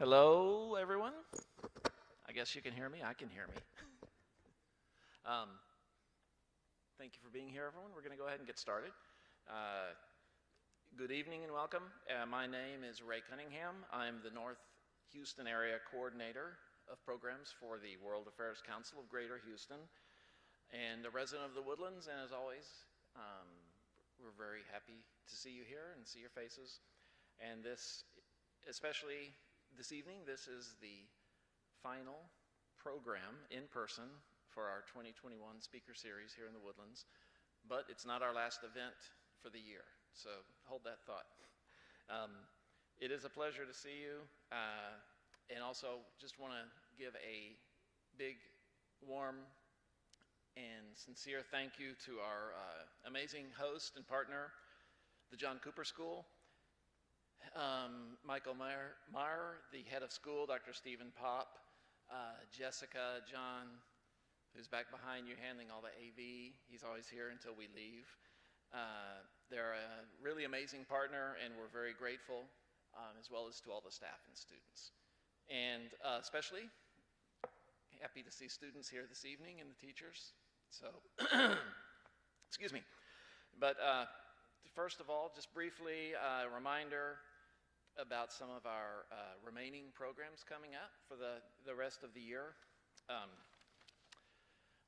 Hello, everyone. I guess you can hear me. I can hear me. Thank you for being here, everyone. We're going to go ahead and get started. Good evening and welcome. My name is Ray Cunningham. I'm the North Houston Area Coordinator of Programs for the World Affairs Council of Greater Houston and a resident of the Woodlands. And as always, we're very happy to see you here and see your faces. And this, especially this evening, this is the final program in person for our 2021 speaker series here in the Woodlands, but it's not our last event for the year, so hold that thought. It is a pleasure to see you, and also just want to give a big, warm, and sincere thank you to our amazing host and partner, the John Cooper School. Michael Meyer, the head of school, Dr. Stephen Popp, Jessica, John, who's back behind you handling all the AV. He's always here until we leave. They're a really amazing partner, and we're very grateful, as well as to all the staff and students. And especially happy to see students here this evening and the teachers. So, excuse me. But first of all, just briefly, a reminder about some of our remaining programs coming up for the rest of the year.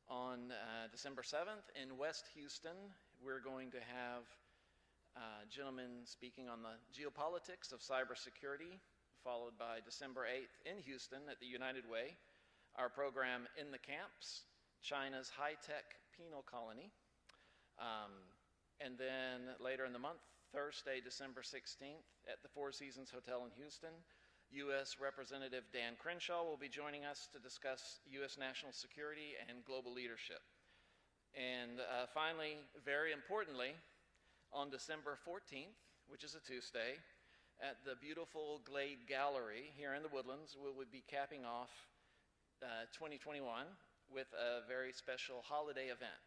On December 7th in West Houston, we're going to have a gentleman speaking on the geopolitics of cybersecurity, followed by December 8th in Houston at the United Way, our program In the Camps, China's High-Tech Penal Colony. And then later in the month, Thursday, December 16th, at the Four Seasons Hotel in Houston, U.S. Representative Dan Crenshaw will be joining us to discuss U.S. national security and global leadership. And finally, very importantly, on December 14th, which is a Tuesday, at the beautiful Glade Gallery here in the Woodlands, we will be capping off 2021 with a very special holiday event.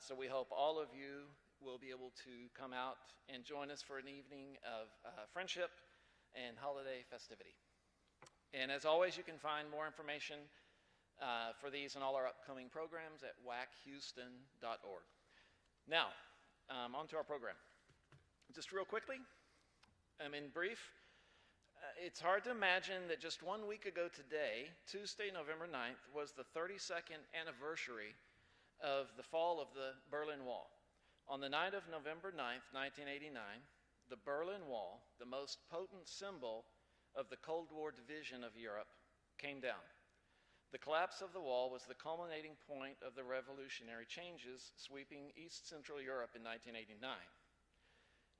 So we hope all of you will be able to come out and join us for an evening of friendship and holiday festivity. And as always, you can find more information for these and all our upcoming programs at wacchouston.org. Now, on to our program. Just real quickly, in brief, it's hard to imagine that just 1 week ago today, Tuesday, November 9th, was the 32nd anniversary of the fall of the Berlin Wall. On the night of November 9th, 1989, the Berlin Wall, the most potent symbol of the Cold War division of Europe, came down. The collapse of the wall was the culminating point of the revolutionary changes sweeping East Central Europe in 1989.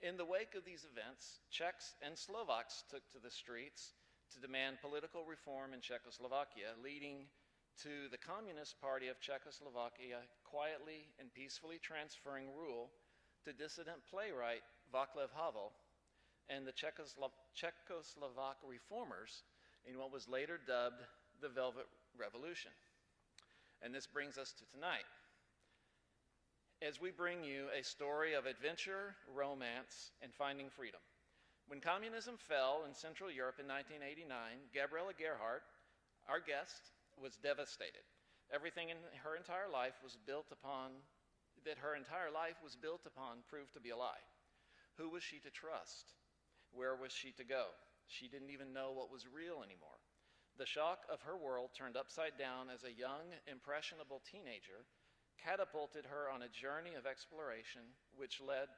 In the wake of these events, Czechs and Slovaks took to the streets to demand political reform in Czechoslovakia, leading to the Communist Party of Czechoslovakia quietly and peacefully transferring rule to dissident playwright Václav Havel and the Czechoslovak reformers in what was later dubbed the Velvet Revolution. And this brings us to tonight, as we bring you a story of adventure, romance, and finding freedom. When communism fell in Central Europe in 1989, Gabriela Gerhart, our guest, was devastated. Everything in her entire life was built upon, proved to be a lie. Who was she to trust? Where was she to go? She didn't even know what was real anymore. The shock of her world turned upside down as a young, impressionable teenager catapulted her on a journey of exploration, which led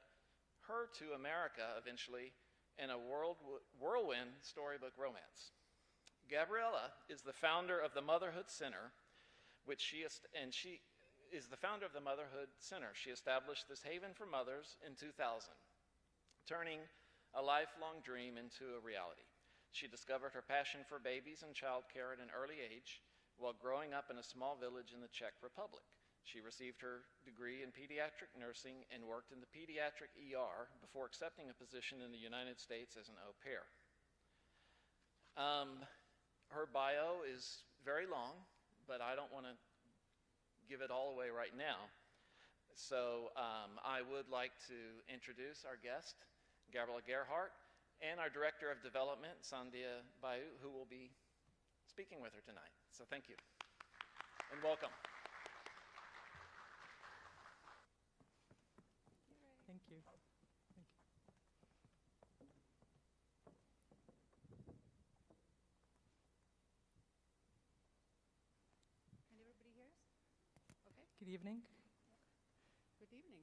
her to America eventually in a whirlwind storybook romance. Gabriela is the founder of the Motherhood Center, She established this haven for mothers in 2000, turning a lifelong dream into a reality. She discovered her passion for babies and childcare at an early age while growing up in a small village in the Czech Republic. She received her degree in Pediatric Nursing and worked in the pediatric ER before accepting a position in the United States as an au pair. Her bio is very long, but I don't want to give it all away right now. So I would like to introduce our guest, Gabriela Gerhart, and our Director of Development, Sandhya Bayu, who will be speaking with her tonight. So thank you, and welcome. Thank you. Can everybody hear us? Okay. Good evening. Good evening.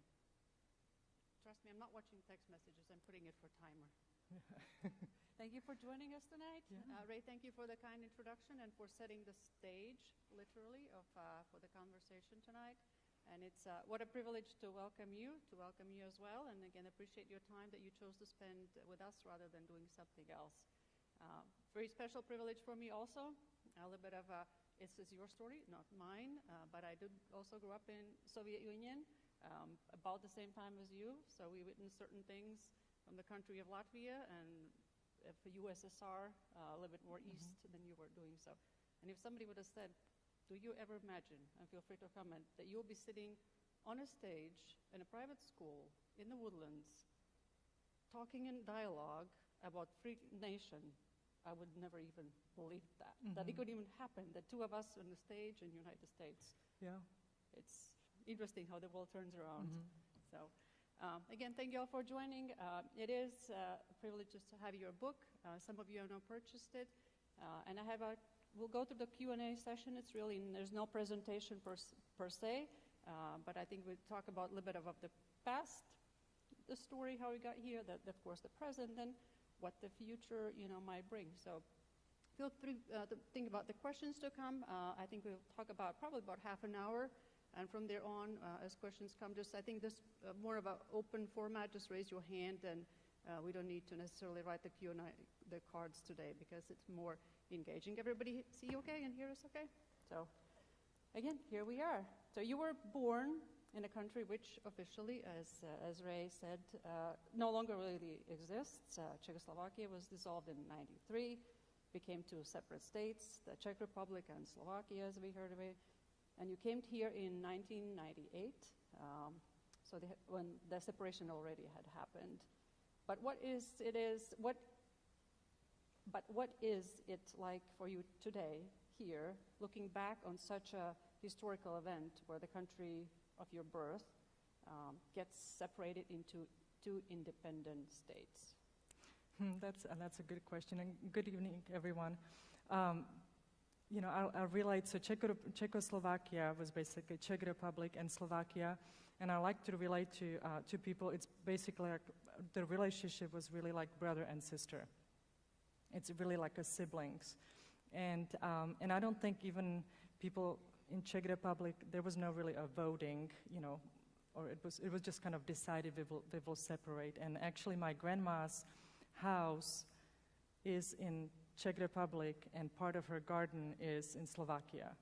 Trust me, I'm not watching text messages. I'm putting it for timer. Thank you for joining us tonight. Yeah. Ray, thank you for the kind introduction and for setting the stage, literally, for the conversation tonight. And it's what a privilege to welcome you as well. And again, appreciate your time that you chose to spend with us rather than doing something else. Very special privilege for me also. A little bit of this is your story, not mine, but I did also grow up in Soviet Union about the same time as you. So we witnessed certain things from the country of Latvia and for USSR, a little bit more east than you were doing so. And if somebody would have said, do you ever imagine, and feel free to comment, that you'll be sitting on a stage in a private school in the woodlands talking in dialogue about free nation, I would never even believe that. That it could even happen, that two of us on the stage in the United States. Yeah. It's interesting how the world turns around. So again, thank you all for joining. It is a privilege just to have your book. Some of you have now purchased it. And we'll go through the Q&A session. It's really, there's no presentation per se, but I think we'll talk about a little bit of the past, the story, how we got here, of course the present, and what the future, might bring. So feel free to think about the questions to come. I think we'll talk about probably about half an hour, and from there on, as questions come, I think this more of an open format, just raise your hand, and we don't need to necessarily write the Q&A, the cards today, because it's more engaging. Everybody see you okay and hear us okay? So again, here we are. So you were born in a country which officially, as Ray said, no longer really exists. Czechoslovakia was dissolved in '93, became two separate states, the Czech Republic and Slovakia, as we heard of it. And you came here in 1998, when the separation already had happened. But what is it like for you today, here, looking back on such a historical event where the country of your birth gets separated into two independent states? That's a good question, and good evening, everyone. I'll relate, so Czechoslovakia was basically Czech Republic and Slovakia, and I like to relate to people, it's basically like the relationship was really like brother and sister. It's really like a siblings. And I don't think even people in Czech Republic, there was no really a voting, or it was just kind of decided we will separate. And actually my grandma's house is in Czech Republic and part of her garden is in Slovakia.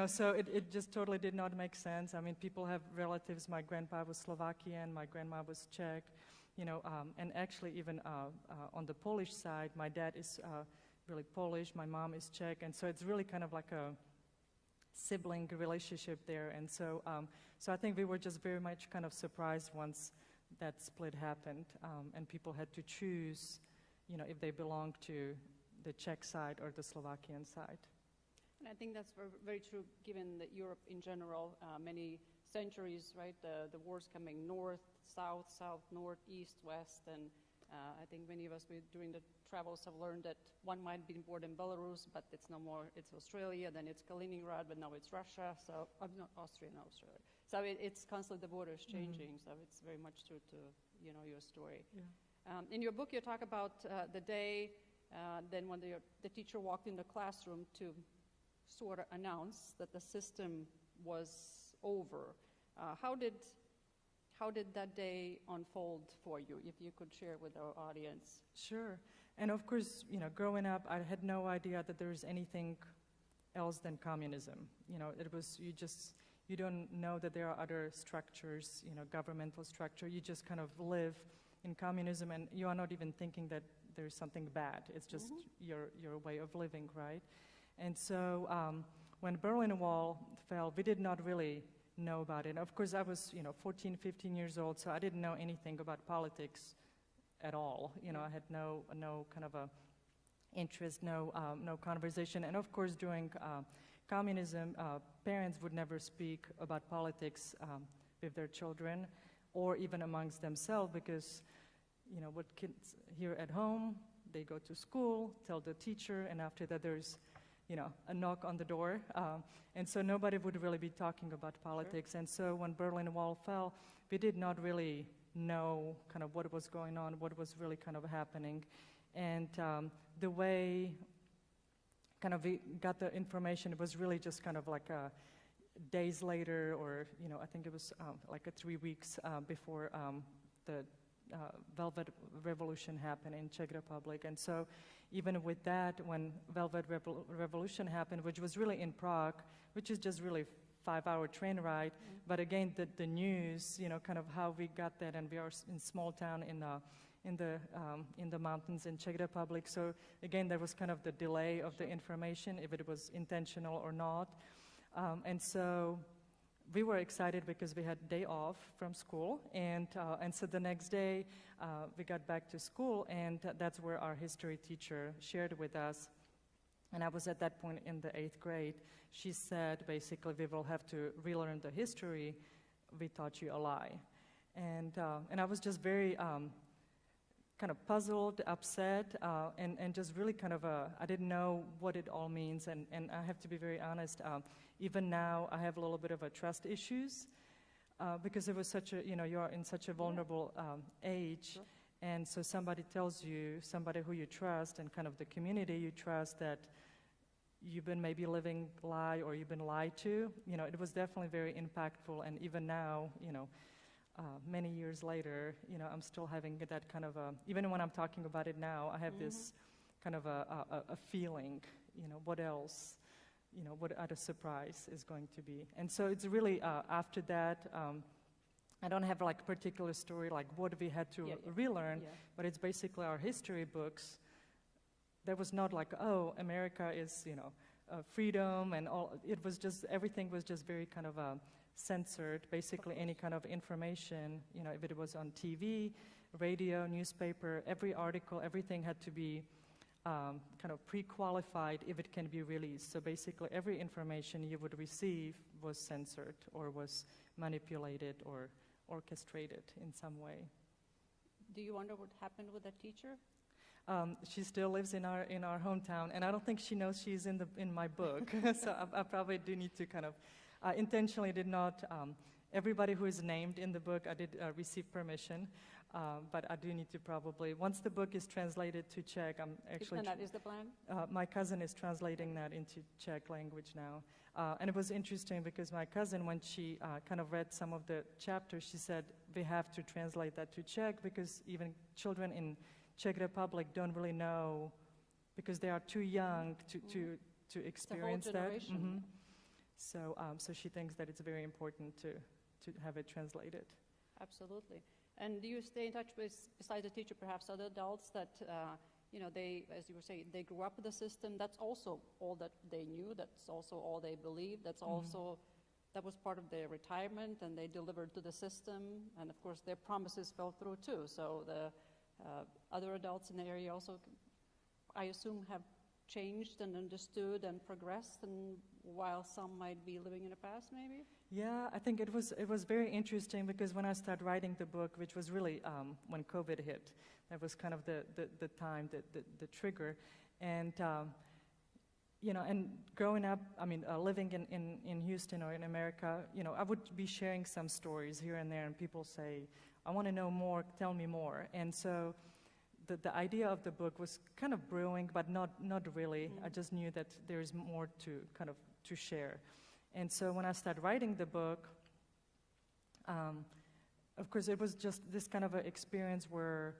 So it just totally did not make sense. I mean, people have relatives. My grandpa was Slovakian, my grandma was Czech, and actually even on the Polish side, my dad is really Polish, my mom is Czech, and so it's really kind of like a sibling relationship there. And so I think we were just very much kind of surprised once that split happened, and people had to choose, if they belonged to the Czech side or the Slovakian side. And I think that's very true, given that Europe in general, many centuries, right, the wars coming north, south, north, east, west, and I think many of us during the travels have learned that one might be born in Belarus, but it's no more, it's Australia, then it's Kaliningrad, but now it's Russia, so, not Austria, no, Australia. So it's constantly, the borders changing, so it's very much true to, your story. Yeah. In your book, you talk about the day, then when the teacher walked in the classroom to sort of announce that the system was over. How did that day unfold for you, if you could share with our audience? Sure. And of course, growing up, I had no idea that there was anything else than communism. It was, you don't know that there are other structures, governmental structure. You just kind of live in communism, and you are not even thinking that there's something bad. It's just your way of living, right? And so when Berlin Wall fell, we did not really know about it. Of course, I was 14, 15 years old, so I didn't know anything about politics at all. You know, I had no kind of a interest, no conversation. And of course, during communism, parents would never speak about politics with their children, or even amongst themselves, because, you know, what kids hear at home, they go to school, tell the teacher, and after that there's, you know, a knock on the door. And so nobody would really be talking about politics. Sure. And so when Berlin Wall fell, we did not really know kind of what was going on, what was really kind of happening. And the way kind of we got the information, it was really just kind of like days later, or, you know, I think it was like 3 weeks before the Velvet Revolution happened in Czech Republic. And so even with that, when Velvet Revolution happened, which was really in Prague, which is just really 5-hour train ride, but again, the news, you know, kind of how we got that, and we are in small town in the mountains in Czech Republic. So again, there was kind of the delay of the information, if it was intentional or not. And so we were excited because we had day off from school, and so the next day we got back to school, and that's where our history teacher shared with us. And I was at that point in the 8th grade. She said, basically, we will have to relearn the history. We taught you a lie. And I was just very kind of puzzled, upset, and just really kind of I didn't know what it all means. And I have to be very honest, even now I have a little bit of a trust issues because it was such a, you know, you are in such a vulnerable age. Sure. And so somebody tells you, somebody who you trust and kind of the community you trust, that you've been maybe living lie or you've been lied to. You know, it was definitely very impactful. And even now, you know, many years later, you know, I'm still having that kind of even when I'm talking about it now, I have this kind of a feeling, you know, what else, you know, what other surprise is going to be. And so it's really after that, I don't have like a particular story like what we had to relearn, but it's basically our history books. There was not like, oh, America is, you know, freedom and all. It was just, everything was just very kind of censored. Basically any kind of information, you know, if it was on TV, radio, newspaper, every article, everything had to be kind of pre-qualified if it can be released. So basically every information you would receive was censored or was manipulated or orchestrated in some way. Do you wonder what happened with that teacher? She still lives in our hometown, and I don't think she knows she's in my book. So I probably do need to kind of intentionally did not. Everybody who is named in the book, I did receive permission, but I do need to probably, once the book is translated to Czech, I'm actually. And that is the plan? My cousin is translating that into Czech language now. And it was interesting because my cousin, when she kind of read some of the chapters, she said, we have to translate that to Czech because even children in Czech Republic don't really know because they are too young to experience that. So she thinks that it's very important to have it translated. Absolutely. And do you stay in touch with, besides the teacher, perhaps other adults that, you know, they, as you were saying, they grew up with the system. That's also all that they knew. That's also all they believed. That's also, that was part of their retirement, and they delivered to the system. And of course, their promises fell through too. So the other adults in the area also, I assume, have changed and understood and progressed, and while some might be living in the past, maybe? Yeah, I think it was very interesting because when I started writing the book, which was really when COVID hit, that was kind of the time, the trigger, and you know, and growing up, I mean, living in Houston or in America, you know, I would be sharing some stories here and there, and people say, I want to know more, tell me more. And so the idea of the book was kind of brewing, but not really. I just knew that there's more to share. And so when I started writing the book, of course, it was just this kind of an experience where,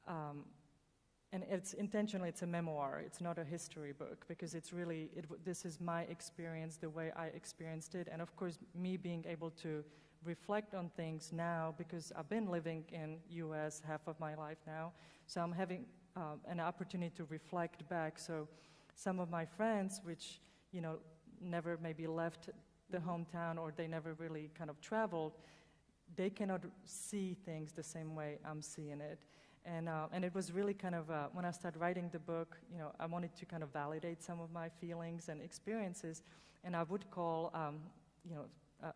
and it's intentionally, it's a memoir. It's not a history book because it's really, this is my experience, the way I experienced it. And of course, me being able to reflect on things now because I've been living in U.S. half of my life now, so I'm having an opportunity to reflect back. So some of my friends, which, you know, never maybe left the hometown or they never really kind of traveled, they cannot see things the same way I'm seeing it. And it was really kind of, when I started writing the book, I wanted to kind of validate some of my feelings and experiences, and I would call,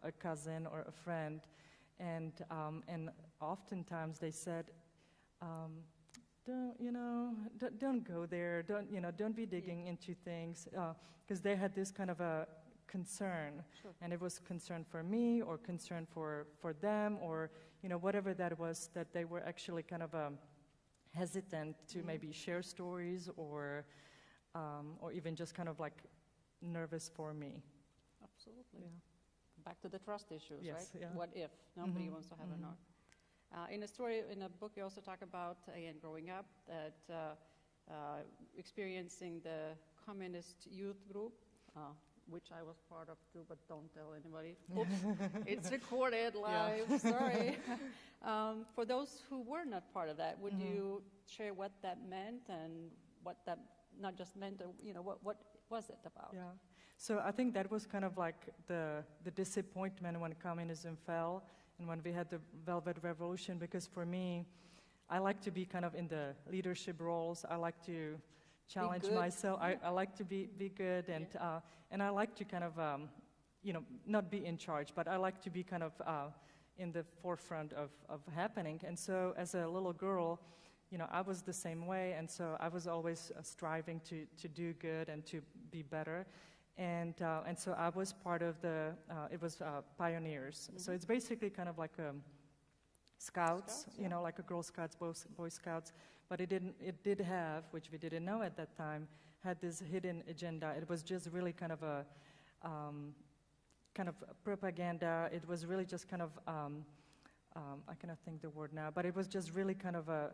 a cousin or a friend, and oftentimes they said, don't go there, don't be digging into things, because they had this kind of a concern, Sure. and it was concern for me or concern for them, or whatever that was, that they were actually kind of hesitant to maybe share stories, or even just kind of like nervous for me. Absolutely. Yeah. Back to the trust issues, Yes, right? yeah. What if? Nobody wants to have a knock. In a story, in a book, you also talk about, again, growing up, that experiencing the communist youth group, which I was part of too, but don't tell anybody. Oops, it's recorded live, sorry. For those who were not part of that, would you share what that meant and what that not just meant, what was it about? Yeah. So I think that was kind of like the disappointment when communism fell and when we had the Velvet Revolution, because for me, I like to be kind of in the leadership roles. I like to challenge myself. I like to be good, and I like to kind of, not be in charge, but I like to be kind of in the forefront of happening. And so as a little girl, I was the same way, and so I was always striving to do good and to be better. And so I was part of it was pioneers. So it's basically kind of like Scouts, like a Girl Scouts, Boy Scouts, but it did have, which we didn't know at that time, had this hidden agenda. It was just really kind of a propaganda. It was really just kind of, I cannot think the word now, but it was just really kind of a,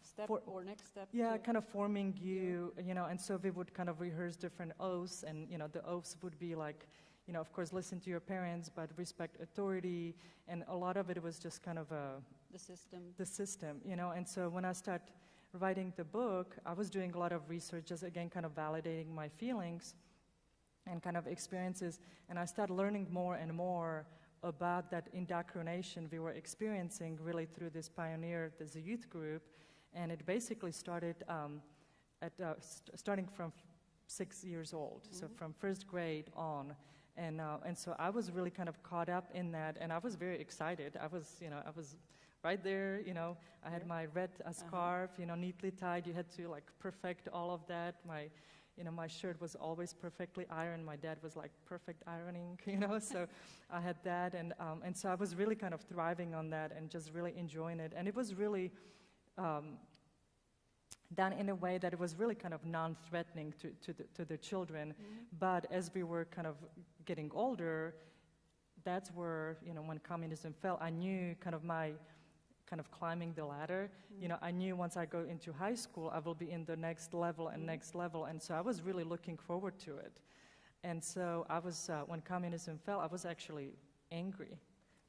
step or next step? Yeah, kind of forming you, and so we would kind of rehearse different oaths, and, the oaths would be like, of course, listen to your parents, but respect authority, and a lot of it was just kind of the system, and so when I started writing the book, I was doing a lot of research, just again, kind of validating my feelings and kind of experiences, and I started learning more and more about that indoctrination we were experiencing really through this this youth group, and it basically started starting from 6 years old, so from first grade on, and so I was really kind of caught up in that, and I was very excited. I was right there, I had my red scarf, neatly tied. You had to like perfect all of that. My shirt was always perfectly ironed. My dad was like perfect ironing, so I had that, and so I was really kind of thriving on that and just really enjoying it. And it was really done in a way that it was really kind of non-threatening to the children. But as we were kind of getting older, that's where, when communism fell, I knew kind of my climbing the ladder. I knew once I go into high school, I will be in the next level and next level, and so I was really looking forward to it. And so I was, when communism fell, I was actually angry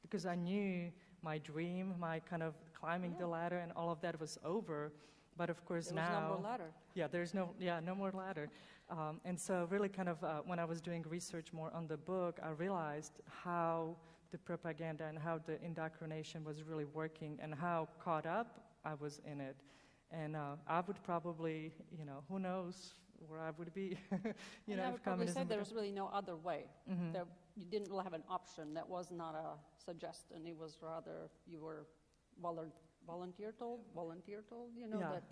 because I knew my dream, my kind of climbing the ladder and all of that was over. But of course now... There's no more ladder. Yeah, there's no more ladder. And so really kind of, when I was doing research more on the book, I realized how the propaganda and how the indoctrination was really working and how caught up I was in it. And I would probably, who knows where I would be, and I if would probably say communism... there was really no other way. You didn't really have an option. That was not a suggestion. It was rather you were volunteer told, that...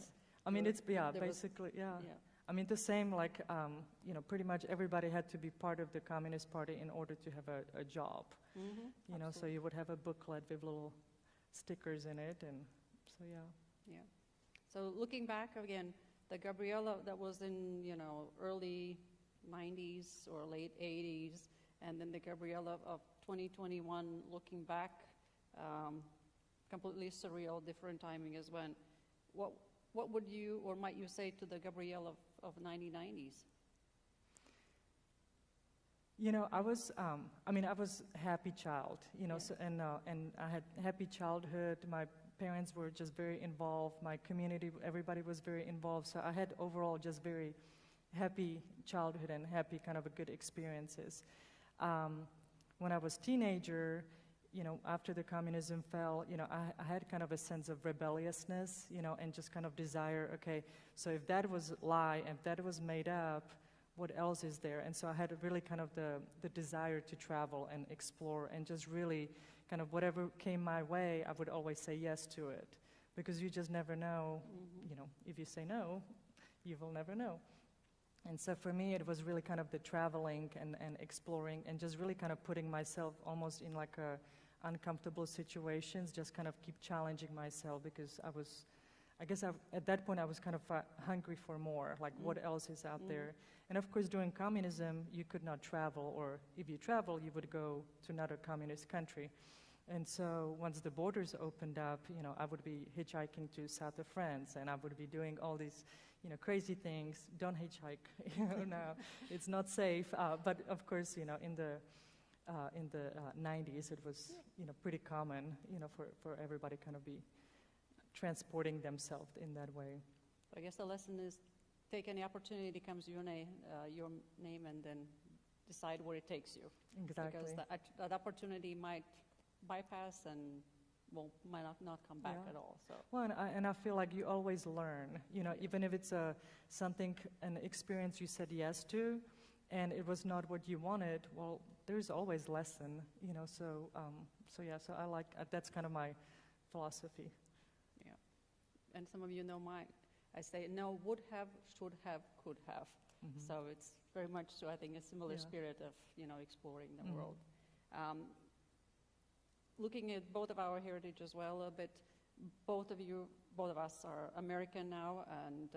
I mean, it's, basically, I mean, the same, like, pretty much everybody had to be part of the Communist Party in order to have a job. So you would have a booklet with little stickers in it, and so, Yeah. So looking back, again, the Gabriela that was in, early 90s or late 80s, and then the Gabriela of 2021, looking back, completely surreal, different timing as when. What would you, or might you say to the Gabriela of 1990s? I was a happy child, so, and I had happy childhood. My parents were just very involved. My community, everybody was very involved. So I had overall just very happy childhood and happy kind of a good experiences. When I was teenager, after the communism fell, I had kind of a sense of rebelliousness, and just kind of desire, okay, so if that was a lie, if that was made up, what else is there? And so I had really kind of the desire to travel and explore and just really kind of whatever came my way, I would always say yes to it. Because you just never know, if you say no, you will never know. And so for me, it was really kind of the traveling and exploring and just really kind of putting myself almost in like uncomfortable situations, just kind of keep challenging myself because at that point I was kind of hungry for more, like what else is out there. And of course, during communism, you could not travel, or if you travel, you would go to another communist country. And so once the borders opened up, I would be hitchhiking to south of France, and I would be doing all these, crazy things. Don't hitchhike, now. It's not safe. But of course, in the 90s, it was, pretty common, for everybody kind of be transporting themselves in that way. I guess the lesson is take any opportunity that comes your name, and then decide where it takes you. Exactly. Because that opportunity might bypass and might not come back at all. So. Well, and I feel like you always learn, even if it's an experience you said yes to, and it was not what you wanted, well, there's always lesson, so I like, that's kind of my philosophy. Yeah, and some of you know I say no, would have, should have, could have. Mm-hmm. So it's very much so, I think, a similar spirit of, exploring the world. Looking at both of our heritage as well a bit, both of us are American now and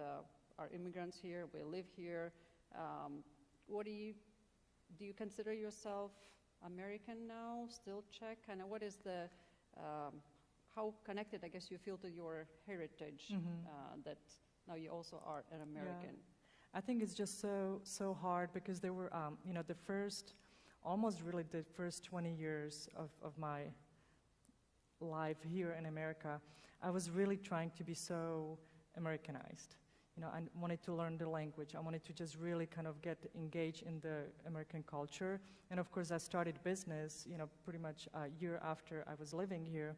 are immigrants here, we live here. Do you consider yourself American now, still Czech? Kind of what is how connected, I guess, you feel to your heritage that now you also are an American? Yeah. I think it's just so hard because there were, almost really the first 20 years of my life here in America, I was really trying to be so Americanized. I wanted to learn the language. I wanted to just really kind of get engaged in the American culture. And of course, I started business, pretty much a year after I was living here.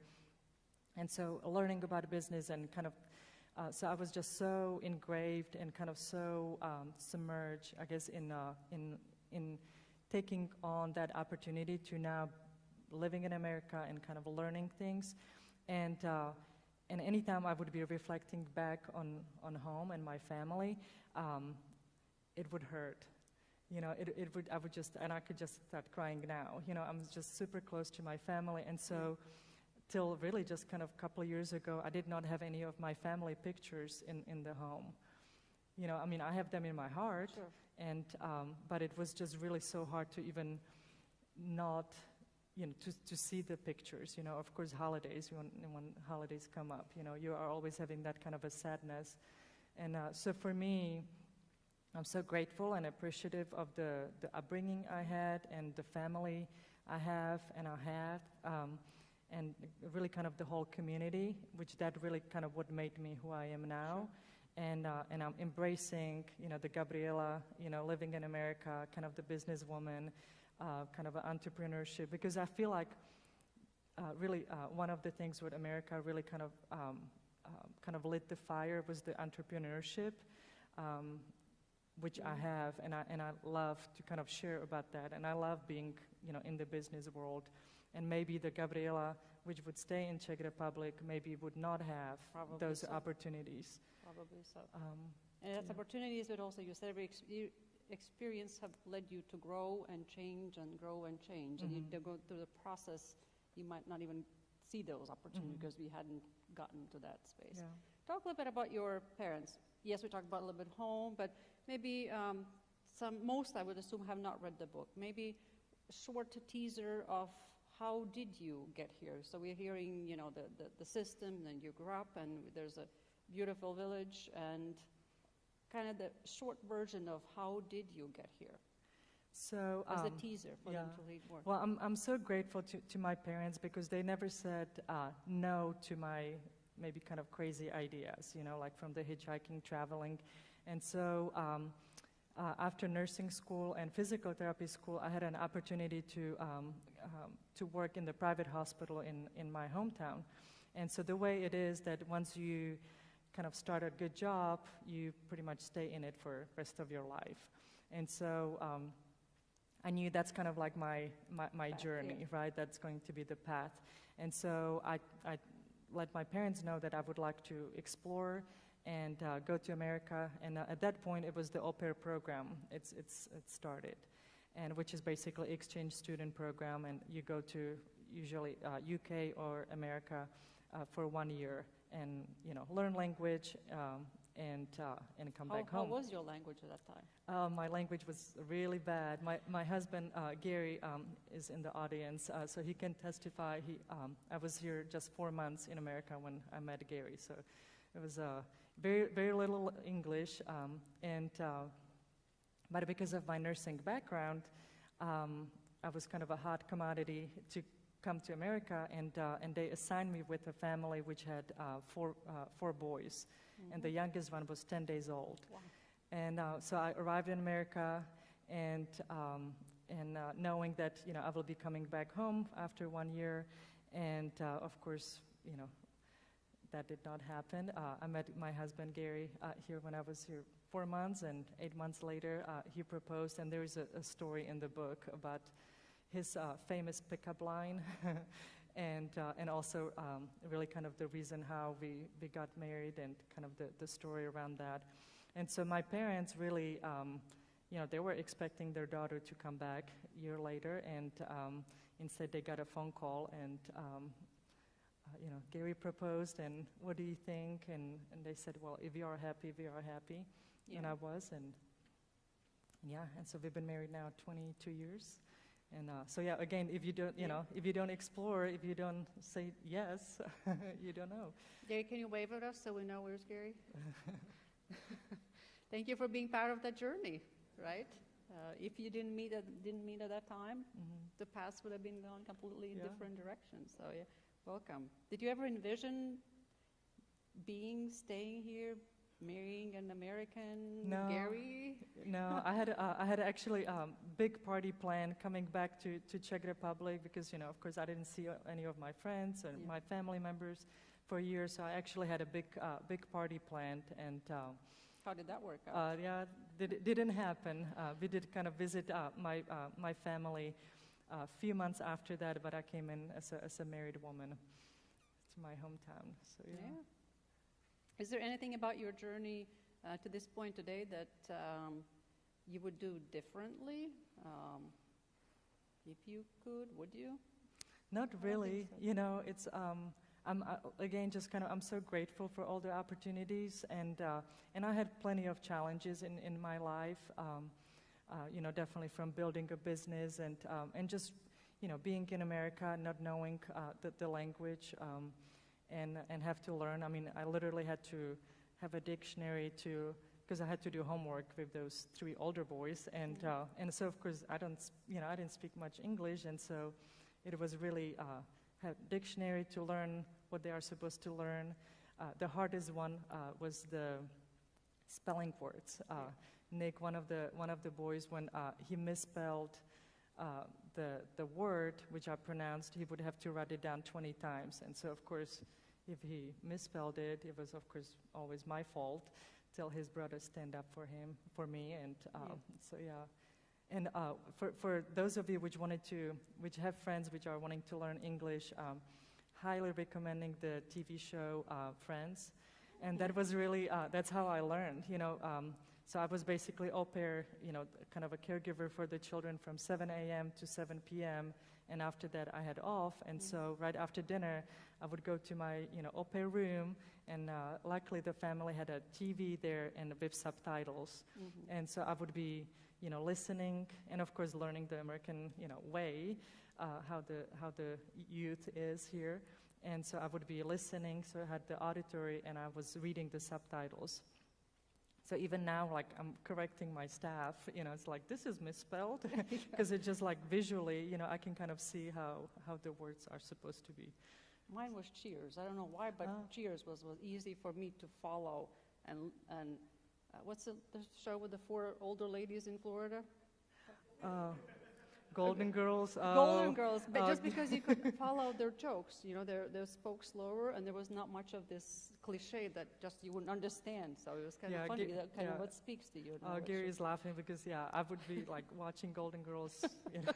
And so learning about business and kind of, so I was just so engraved and kind of so submerged, I guess, in taking on that opportunity to now living in America and kind of learning things. And anytime I would be reflecting back on home and my family, it would hurt. I could just start crying now. I'm just super close to my family. And so till really just kind of a couple of years ago, I did not have any of my family pictures in the home. I have them in my heart, sure. And but it was just really so hard to even not, to see the pictures. Of course, holidays, when holidays come up, you are always having that kind of a sadness. And so for me, I'm so grateful and appreciative of the upbringing I had and the family I have and and really kind of the whole community, which that really kind of what made me who I am now. Sure. And I'm embracing, the Gabriela, living in America, kind of the businesswoman, kind of entrepreneurship, because I feel like really one of the things with America really kind of lit the fire was the entrepreneurship, which I have, and I love to kind of share about that, and I love being, in the business world. And maybe the Gabriela, which would stay in Czech Republic, maybe would not have those opportunities. Probably so. And that's opportunities, but also you said every experience have led you to grow and change and grow and change. And you go through the process, you might not even see those opportunities because we hadn't gotten to that space. Yeah. Talk a little bit about your parents. Yes, we talked about a little bit home, but maybe most, I would assume, have not read the book. Maybe a short teaser of how did you get here? So we're hearing, the system, and you grew up, and there's a beautiful village, and kind of the short version of how did you get here? So as a teaser for them to read more. Well, I'm so grateful to my parents because they never said no to my maybe kind of crazy ideas, like from the hitchhiking, traveling. And so after nursing school and physical therapy school, I had an opportunity to to work in the private hospital in my hometown. And so the way it is that once you kind of start a good job, you pretty much stay in it for the rest of your life. And so I knew that's kind of like my journey, right? That's going to be the path. And so I let my parents know that I would like to explore and go to America. And at that point, it was the au pair program. It started, and which is basically exchange student program. And you go to usually UK or America for 1 year, and learn language and come back home. How was your language at that time? My language was really bad. My husband, Gary, is in the audience, so he can testify. I was here just 4 months in America when I met Gary, so it was very, very little English. But because of my nursing background, I was kind of a hot commodity to come to America, and they assigned me with a family which had four boys, and the youngest one was 10 days old. Wow. And so I arrived in America, and knowing that I will be coming back home after 1 year, and of course that did not happen. I met my husband Gary here when I was here 4 months, and 8 months later he proposed, and there is a story in the book about his famous pickup line, and also really kind of the reason how we got married, and kind of the story around that. And so my parents really, they were expecting their daughter to come back a year later, and instead they got a phone call, and Gary proposed, and what do you think? And they said, well, if you are happy, we are happy. Yeah. And I was, and so we've been married now 22 years. And so again, if you don't, if you don't explore, if you don't say yes, you don't know. Gary, can you wave at us so we know where's Gary? Thank you for being part of that journey, right? If you didn't meet at that time, the paths would have been gone completely in different directions. So welcome. Did you ever envision staying here, marrying an American Gary? No, I had actually big party plan coming back to Czech Republic, because of course I didn't see any of my friends and my family members for years. So I actually had a big party planned, and how did that work out? Didn't happen. We did kind of visit my family a few months after that, but I came in as a married woman to my hometown. So yeah. Is there anything about your journey to this point today that you would do differently? If you could, would you? Not really. So. It's I'm again just kind of I'm so grateful for all the opportunities, and I had plenty of challenges in my life. Definitely from building a business and just being in America, not knowing the language. And have to learn. I mean, I literally had to have a dictionary because I had to do homework with those 3 older boys, and so of course I didn't speak much English, and so it was really a dictionary to learn what they are supposed to learn. The hardest one was the spelling words. Nick, one of the boys, when he misspelled the word which I pronounced, he would have to write it down 20 times, and so of course, if he misspelled it, it was of course always my fault, till his brother stand up for me, and so yeah. And for those of you which have friends which are wanting to learn English, highly recommending the TV show Friends, and that was really that's how I learned. So I was basically au pair, kind of a caregiver for the children from 7 a.m. to 7 p.m. And after that, I had off. And so right after dinner, I would go to my, au pair room. And luckily, the family had a TV there and with subtitles. And so I would be, listening and, of course, learning the American, way, how the youth is here. And so I would be listening. So I had the auditory, and I was reading the subtitles. So even now, like, I'm correcting my staff, it's like, this is misspelled, because it's just like visually, I can kind of see how the words are supposed to be. Mine was Cheers. I don't know why, but Cheers was easy for me to follow. And what's the show with the 4 older ladies in Florida? Golden Girls. Golden Girls, but just because you could follow their jokes, you know, they spoke slower, and there was not much of this cliche that just you wouldn't understand. So it was kind of funny, that kind of what speaks to you. Gary is laughing because I would be like watching Golden Girls, you know,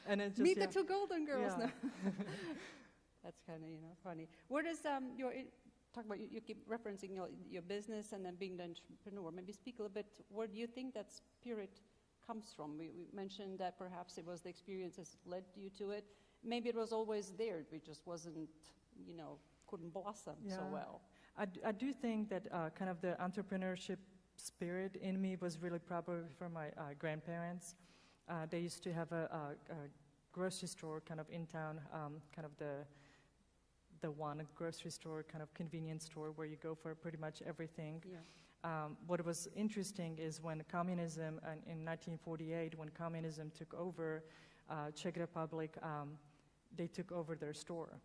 and it just Meet the two Golden Girls. Yeah. No. That's kind of funny. Where does talk about you keep referencing your business and then being the entrepreneur. Maybe speak a little bit. Where do you think that spirit comes from? We mentioned that perhaps it was the experiences led you to it. Maybe it was always there. It just wasn't, couldn't blossom so well. I do think that kind of the entrepreneurship spirit in me was really probably from my grandparents. They used to have a grocery store kind of in town, kind of the one grocery store, kind of convenience store where you go for pretty much everything. Yeah. What was interesting is when communism, in 1948, when communism took over Czech Republic, they took over their store.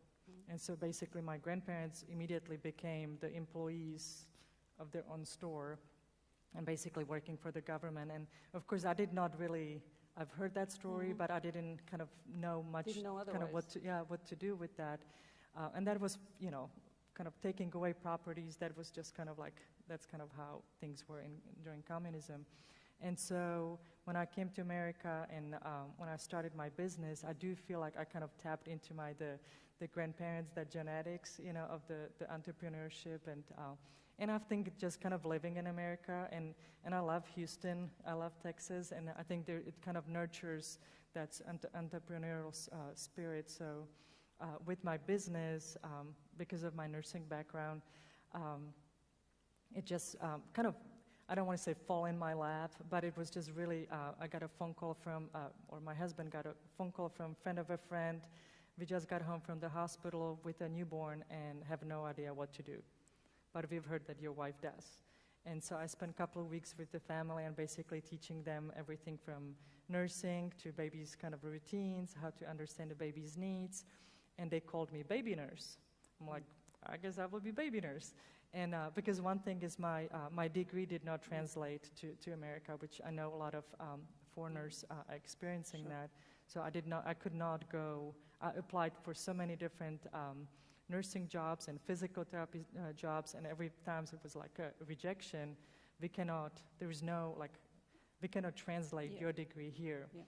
And so basically my grandparents immediately became the employees of their own store and basically working for the government. And of course I did not really, I've heard that story, but I didn't kind of know much kind of what to do with that. And that was, kind of taking away properties. That was just kind of like, that's kind of how things were during communism. And so when I came to America and when I started my business, I do feel like I kind of tapped into the grandparents, the genetics, of the entrepreneurship. And I think just kind of living in America, and I love Houston, I love Texas, and I think it kind of nurtures that entrepreneurial spirit. So with my business, because of my nursing background, it just kind of, I don't want to say fall in my lap, but it was just really, I got a phone call from, or my husband got a phone call from a friend of a friend. We just got home from the hospital with a newborn and have no idea what to do. But we've heard that your wife does. And so I spent a couple of weeks with the family and basically teaching them everything from nursing to baby's kind of routines, how to understand the baby's needs. And they called me baby nurse. I'm like, I guess I will be baby nurse. And because one thing is my degree did not translate to America, which I know a lot of foreigners are experiencing that. So I could not go. I applied for so many different nursing jobs and physical therapy jobs, and every time it was like a rejection. We cannot translate your degree here. Yeah.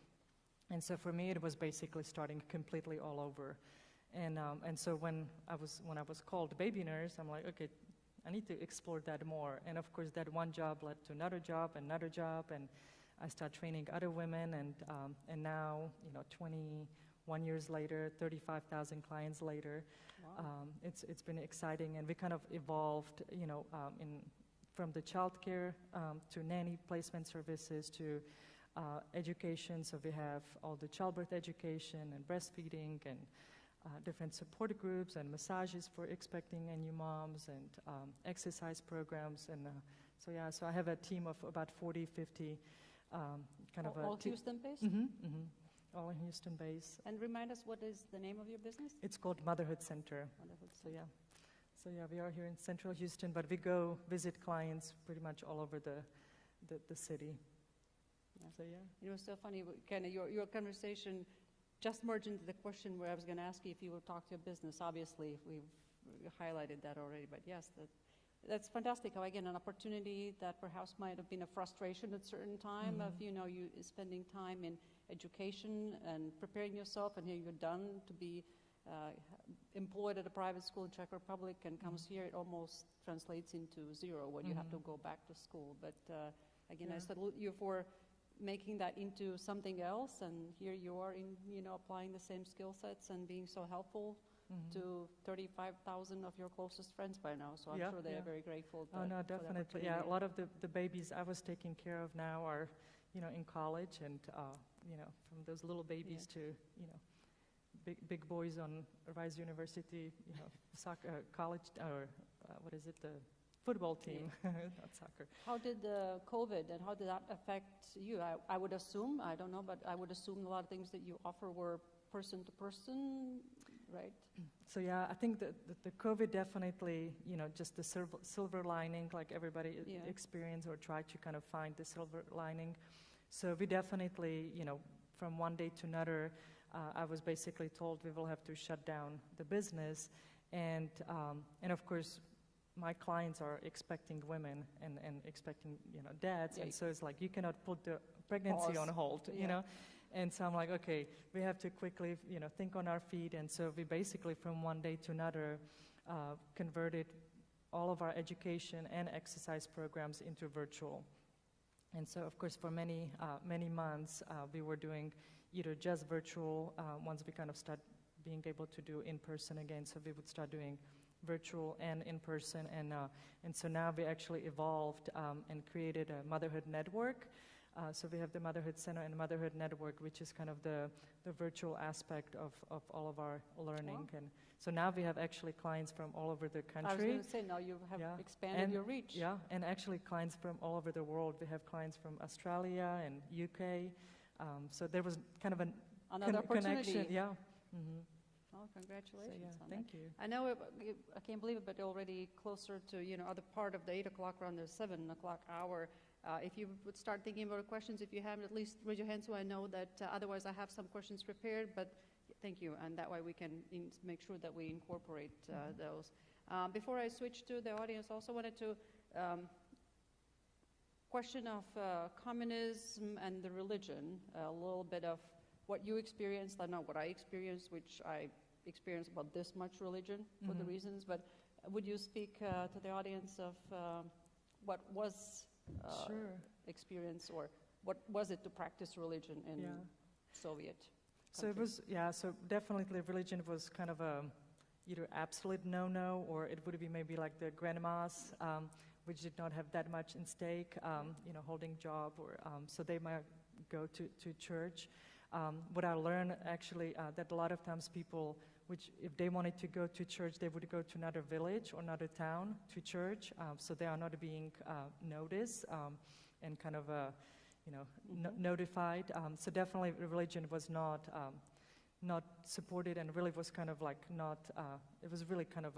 And so for me, it was basically starting completely all over. And so when I was called baby nurse, I'm like, okay, I need to explore that more. And of course, that one job led to another job, and I started training other women. And now, 21 years later, 35,000 clients later, wow. It's been exciting, and we kind of evolved, from the childcare to nanny placement services to education. So we have all the childbirth education and breastfeeding and different support groups and massages for expecting and new moms and exercise programs. And so I have a team of about 40, 50 all Houston-based? Mm-hmm, mm-hmm. All in Houston-based. And remind us, what is the name of your business? It's called Motherhood Center. So we are here in Central Houston, but we go visit clients pretty much all over the city. Yeah. So it was so funny, kind of your conversation just merged into the question where I was going to ask you if you would talk to your business. Obviously, we've highlighted that already, but yes, that's fantastic. How again, an opportunity that perhaps might have been a frustration at a certain time of you spending time in education and preparing yourself, and here you're done to be employed at a private school in Czech Republic, and comes here, it almost translates into zero when you have to go back to school. But again, I salute you for making that into something else, and here you are applying the same skill sets and being so helpful to 35,000 of your closest friends by now. So I'm sure they are very grateful. Oh no, definitely. Yeah, a lot of the babies I was taking care of now are, in college, and from those little babies to, big boys on Rice University, soccer, college, or the football team, not soccer. How did COVID and how did that affect you? I would assume, I don't know, but I would assume a lot of things that you offer were person to person, right? So I think that the COVID definitely, just the silver lining, like everybody experienced or tried to kind of find the silver lining. So we definitely, from one day to another, I was basically told we will have to shut down the business, and of course, my clients are expecting women and expecting, dads, and so it's like you cannot put the pregnancy on hold, And so I'm like, okay, we have to quickly, think on our feet, and so we basically from one day to another converted all of our education and exercise programs into virtual. And so, of course, for many months, we were doing either just virtual, once we kind of start being able to do in-person again, so we would start doing virtual and in-person, and so now we actually evolved and created a Motherhood Network. So we have the Motherhood Center and Motherhood Network, which is kind of the virtual aspect of all of our learning. Wow. And so now we have actually clients from all over the country. I was going to say, now you have expanded your reach. Yeah, and actually clients from all over the world. We have clients from Australia and UK. So there was kind of another opportunity. Connection. Yeah. Mm-hmm. Oh, congratulations on thank that. you. I know, I can't believe it, but already closer to, other part of the 8 o'clock, around the 7 o'clock hour. If you would start thinking about questions, if you haven't, at least raise your hand so I know that otherwise I have some questions prepared, but thank you, and that way we can make sure that we incorporate those. Before I switch to the audience, also wanted to question of communism and the religion, a little bit of what you experienced, not what I experienced, which I experienced about this much religion for the reasons, but would you speak to the audience of what was experience, or what was it to practice religion in Soviet So it was, so definitely religion was kind of a either absolute no-no, or it would be maybe like the grandmas, which did not have that much in stake, holding job, or so they might go to church. What I learned actually that a lot of times people, which if they wanted to go to church, they would go to another village or another town to church, so they are not being noticed and kind of, notified. So definitely religion was not supported, and really was kind of like not, it was really kind of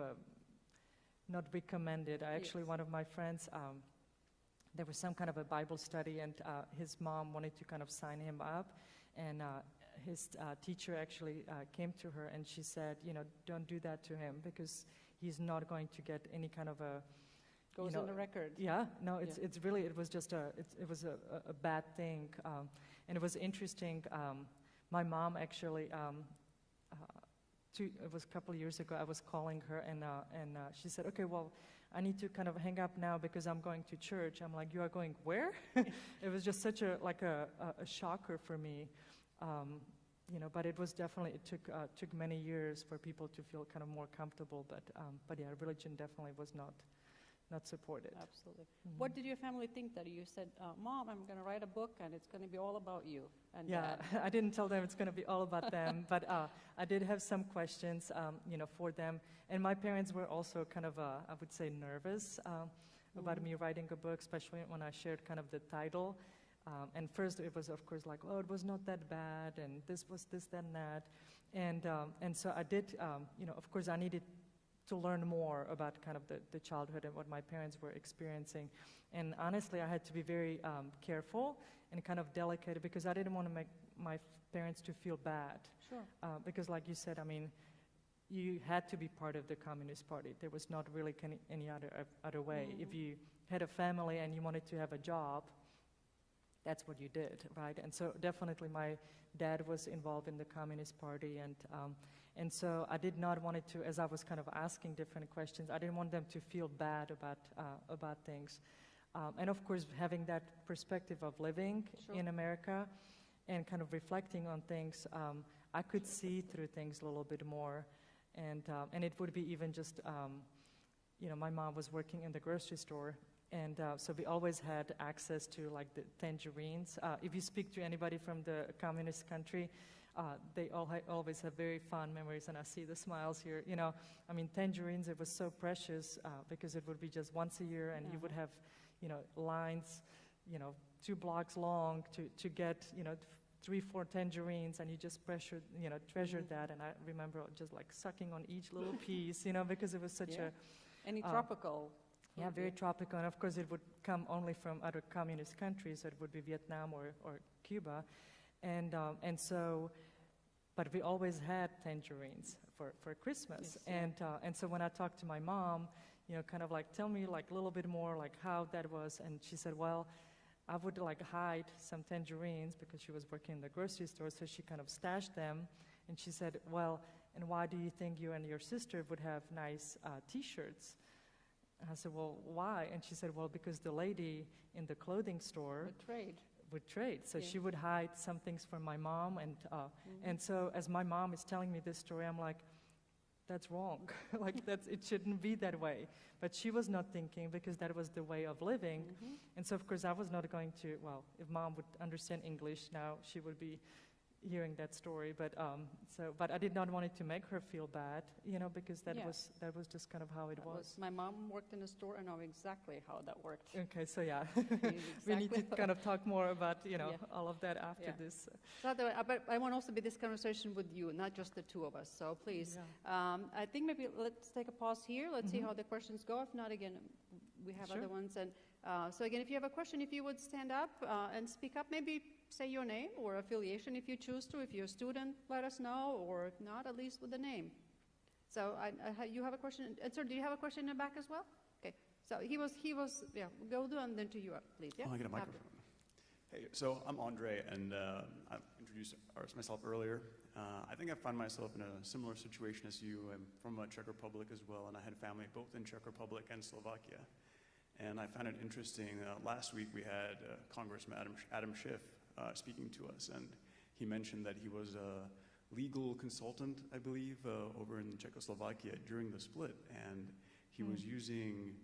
not recommended. I actually, one of my friends, there was some kind of a Bible study, and his mom wanted to kind of sign him up, and his teacher actually came to her and she said, don't do that to him, because he's not going to get any kind of a goes on the record. Yeah, no, it's really, it was just it was a bad thing, and it was interesting. My mom actually, it was a couple of years ago, I was calling her, and she said, okay, well, I need to kind of hang up now because I'm going to church. I'm like, you are going where? It was just such a shocker for me. But it was definitely, it took many years for people to feel kind of more comfortable, but yeah, religion definitely was not supported. Absolutely. What did your family think that you said, Mom, I'm going to write a book and it's going to be all about you? And I didn't tell them it's going to be all about them, but I did have some questions, for them. And my parents were also kind of, I would say, nervous about me writing a book, especially when I shared kind of the title. And first it was, of course, like, oh, it was not that bad, and this was this, then that. And so I did, of course, I needed to learn more about kind of the childhood and what my parents were experiencing. And honestly, I had to be very careful and kind of delicate, because I didn't want to make my parents to feel bad. Sure. Because like you said, I mean, you had to be part of the Communist Party. There was not really any other way. If you had a family and you wanted to have a job, that's what you did, right? And so definitely my dad was involved in the Communist Party, and so I did not want it to, as I was kind of asking different questions, I didn't want them to feel bad about things. And of course, having that perspective of living in America and kind of reflecting on things, I could see through things a little bit more. And it would be even just, my mom was working in the grocery store, and so we always had access to like the tangerines. If you speak to anybody from the communist country, they always have very fond memories, and I see the smiles here. I mean, tangerines, it was so precious because it would be just once a year, and you would have, lines, 2 blocks long to get, 3-4 tangerines, and you just treasured that. And I remember just like sucking on each little piece, because it was such a... Any tropical... Yeah, very tropical, and of course it would come only from other communist countries, so it would be Vietnam or Cuba. And so, but we always had tangerines for Christmas. Yes, And so when I talked to my mom, kind of like, tell me like a little bit more like how that was. And she said, well, I would like hide some tangerines because she was working in the grocery store, so she kind of stashed them. And she said, well, and why do you think you and your sister would have nice T-shirts? I said, well, why? And she said, well, because the lady in the clothing store would trade. So she would hide some things from my mom. And so as my mom is telling me this story, I'm like, that's wrong. Like, it shouldn't be that way. But she was not thinking, because that was the way of living. And so, of course, I was not going to, well, if mom would understand English now, she would be hearing that story. But but I did not want it to make her feel bad, because that was just kind of how it was. My mom worked in a store and know exactly how that worked. Okay, so yeah, we need to kind of talk more about all of that after this. So, but I want also be this conversation with you, not just the two of us. So please, I think maybe let's take a pause here. Let's see how the questions go. If not, again, we have other ones. And so again, if you have a question, if you would stand up and speak up, maybe say your name or affiliation if you choose to. If you're a student, let us know, or if not, at least with the name. So you have a question? And sir, do you have a question in the back as well? Okay. So he was. Yeah. Go and then to you, please. Yeah. I'll get a microphone. Hey, so I'm Andre, and I introduced myself earlier. I think I find myself in a similar situation as you. I'm from Czech Republic as well, and I had family both in Czech Republic and Slovakia. And I found it interesting. Last week we had Congressman Adam Schiff speaking to us, and he mentioned that he was a legal consultant, I believe, over in Czechoslovakia during the split, and he was using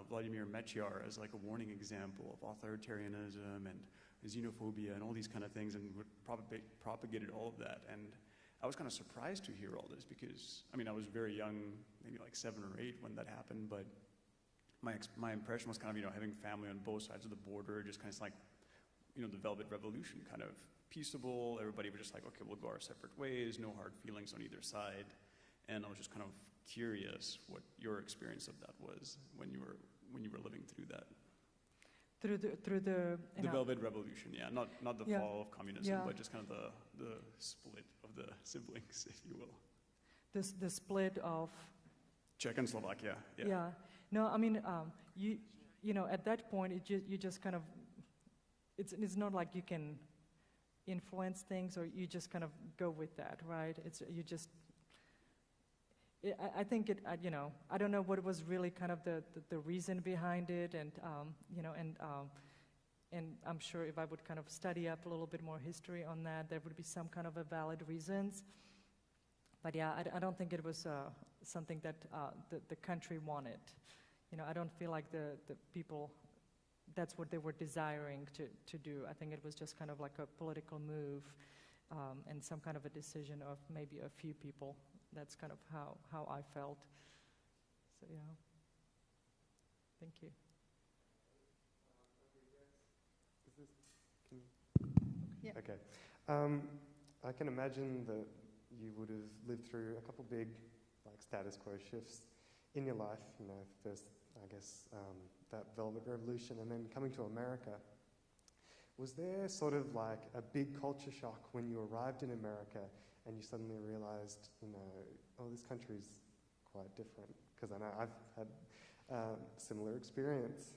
Vladimir Mečiar as like a warning example of authoritarianism and xenophobia and all these kind of things, and propagated all of that. And I was kind of surprised to hear all this because, I mean, I was very young, maybe like 7 or 8 when that happened, but my impression was kind of, having family on both sides of the border, just kind of like, the Velvet Revolution, kind of peaceable. Everybody was just like, okay, we'll go our separate ways, no hard feelings on either side. And I was just kind of curious what your experience of that was when you were living through that. Through the Velvet Revolution, yeah, not the fall of communism, but just kind of the split of the siblings, if you will. The split of Czech and Slovakia. Yeah. Yeah. No, I mean, at that point, you just kind of, it's not like you can influence things or you just kind of go with that, right? I think I don't know what was really kind of the reason behind it, and I'm sure if I would kind of study up a little bit more history on that, there would be some kind of a valid reasons. But yeah, I don't think it was something that the country wanted. I don't feel like the people, that's what they were desiring to do. I think it was just kind of like a political move and some kind of a decision of maybe a few people. That's kind of how I felt. So yeah. Thank you. Yeah. Okay. I can imagine that you would have lived through a couple big status quo shifts in your life. First, I guess, that Velvet Revolution, and then coming to America. Was there sort of like a big culture shock when you arrived in America and you suddenly realized, oh, this country's quite different? Because I know I've had similar experience.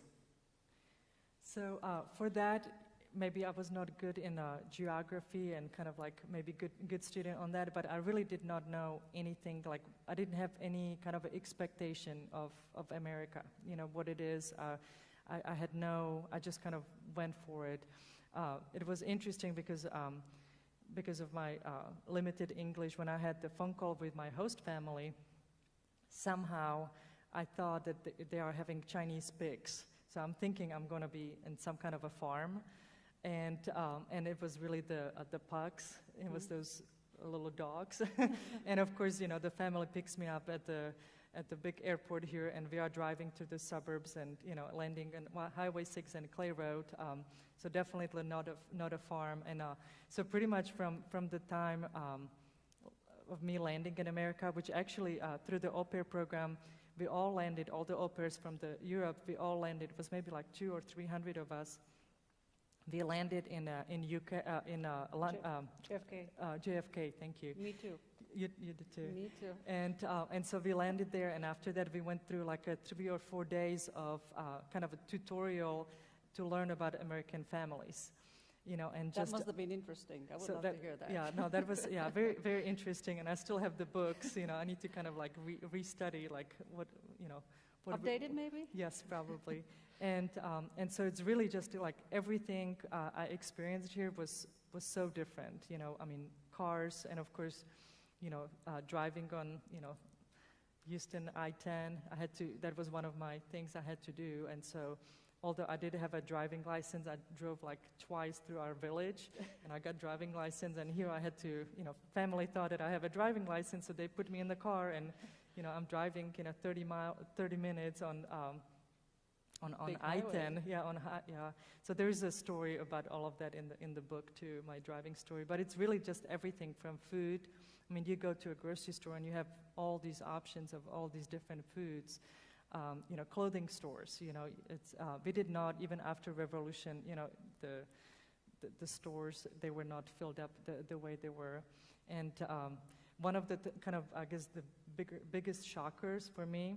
So for that, maybe I was not good in geography and kind of like maybe good student on that, but I really did not know anything. Like I didn't have any kind of expectation of America, what it is. I just kind of went for it. It was interesting because of my limited English. When I had the phone call with my host family, somehow I thought that they are having Chinese pigs. So I'm thinking I'm going to be in some kind of a farm. And it was really the pugs. It was those little dogs. And of course, the family picks me up at the big airport here, and we are driving to the suburbs and landing on Highway 6 and Clay Road. So definitely not a farm. And so pretty much from the time of me landing in America, which actually through the au pair program, we all landed, all the au pairs from Europe, we all landed. It was maybe like 200 or 300 of us. we landed in UK, JFK. JFK, thank you. Me too. You did too. Me too. And so we landed there, and after that we went through like 3 or 4 days of kind of a tutorial to learn about American families, you know, and That just must have been interesting. I would so love to hear that. Yeah, no, that was very very interesting, and I still have the books. You know, I need to kind of like restudy like what you know. What Updated maybe? Yes, probably. And so it's really just like everything I experienced here was so different. You know, I mean, cars, and of course, you know, driving on, you know, Houston I-10. That was one of my things I had to do. And so, although I did have a driving license, I drove like twice through our village, and I got driving license. And here I had to, you know, family thought that I have a driving license, so they put me in the car, and you know, I'm driving, you know, 30 minutes on I-10, yeah. So there is a story about all of that in the book too, my driving story. But it's really just everything from food. I mean, you go to a grocery store and you have all these options of all these different foods. You know, clothing stores. You know, we did not, even after Revolution. You know, the stores, they were not filled up the way they were. And one of the kind of, I guess, the biggest shockers for me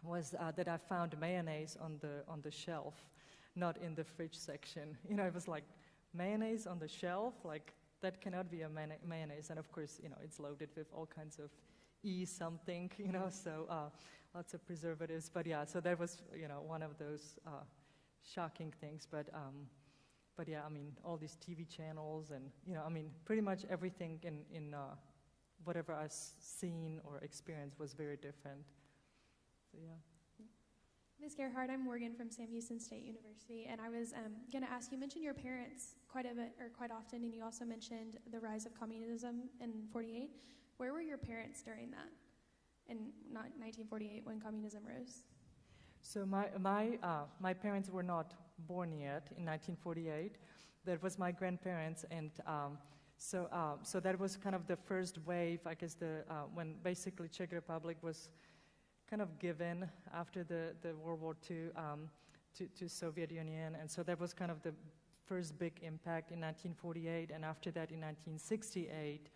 was that I found mayonnaise on the shelf, not in the fridge section. You know, it was like, mayonnaise on the shelf? Like, that cannot be a mayonnaise. And of course, you know, it's loaded with all kinds of something, you know, so lots of preservatives. But yeah, so that was, you know, one of those shocking things. But yeah, I mean, all these TV channels and, you know, I mean, pretty much everything in whatever I've seen or experienced was very different. So yeah. Ms. Gerhart, I'm Morgan from Sam Houston State University, and I was going to ask, you mentioned your parents quite a bit, or quite often, and you also mentioned the rise of communism in 48. Where were your parents during that, in 1948, when communism rose? So my parents were not born yet in 1948. That was my grandparents, and so that was kind of the first wave, I guess, when basically Czech Republic was kind of given after the World War II to Soviet Union, and so that was kind of the first big impact in 1948, and after that in 1968,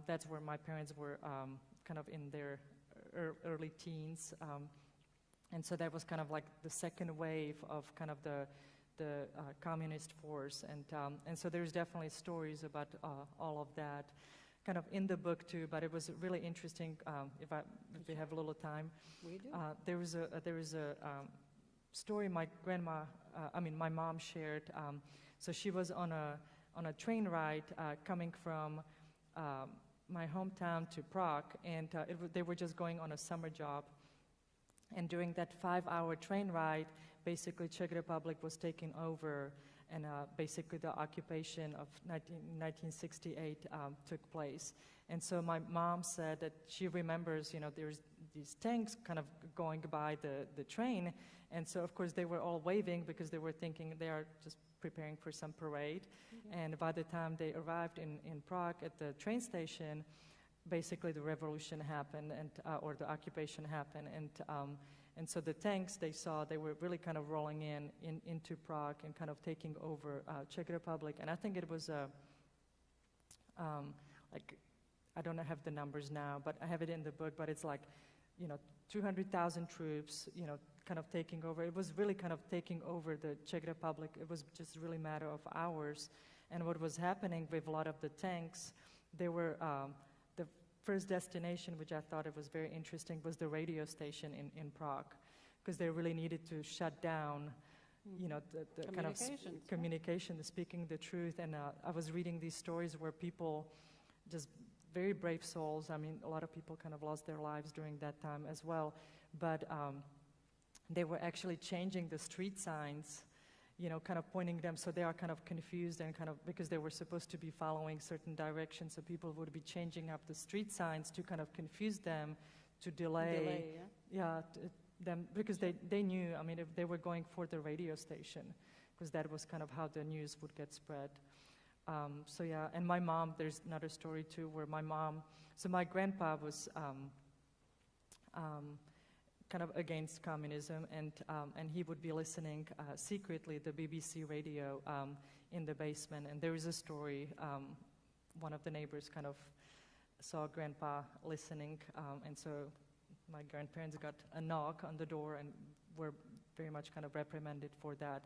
that's where my parents were kind of in their early teens, and so that was kind of like the second wave of kind of the communist force, and so there's definitely stories about all of that kind of in the book too, but it was really interesting. If we have a little time, We do. there was a story my mom shared. So she was on a train ride coming from my hometown to Prague, and they were just going on a summer job. And during that 5-hour train ride, basically Czech Republic was taken over, and basically the occupation of 1968 took place. And so my mom said that she remembers, you know, there's these tanks kind of going by the train, and so of course they were all waving because they were thinking they are just preparing for some parade. Mm-hmm. And by the time they arrived in Prague at the train station, basically the revolution happened, and or the occupation happened, and so the tanks they saw, they were really kind of rolling into Prague and kind of taking over Czech Republic. And I think it was like, I don't have the numbers now, but I have it in the book, but it's like, you know, 200,000 troops, you know, kind of taking over. It was really kind of taking over the Czech Republic. It was just really a matter of hours. And what was happening with a lot of the tanks, they were, the first destination, which I thought it was very interesting, was the radio station in Prague, because they really needed to shut down, you know, the kind of communication, the speaking the truth. And I was reading these stories where people, just very brave souls, I mean, a lot of people kind of lost their lives during that time as well, but they were actually changing the street signs, you know, kind of pointing them, so they are kind of confused and kind of, because they were supposed to be following certain directions, so people would be changing up the street signs to kind of confuse them, to delay them, because they knew, I mean, if they were going for the radio station, because that was kind of how the news would get spread. So yeah, and my mom, there's another story too, where my mom, so my grandpa was kind of against communism, and he would be listening secretly the BBC radio in the basement. And there is a story, one of the neighbors kind of saw Grandpa listening, and so my grandparents got a knock on the door and were very much kind of reprimanded for that.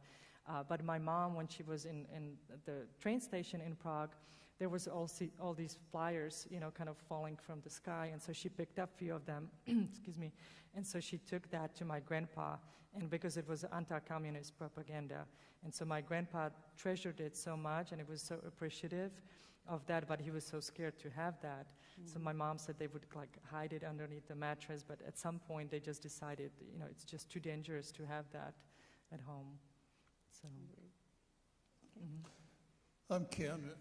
But my mom, when she was in the train station in Prague, there was all these flyers, kind of falling from the sky, and so she picked up a few of them, excuse me, and so she took that to my grandpa, and because it was anti-communist propaganda, and so my grandpa treasured it so much, and he was so appreciative of that, but he was so scared to have that. So my mom said they would like hide it underneath the mattress, but at some point they just decided, it's just too dangerous to have that at home. So. I'm Ken.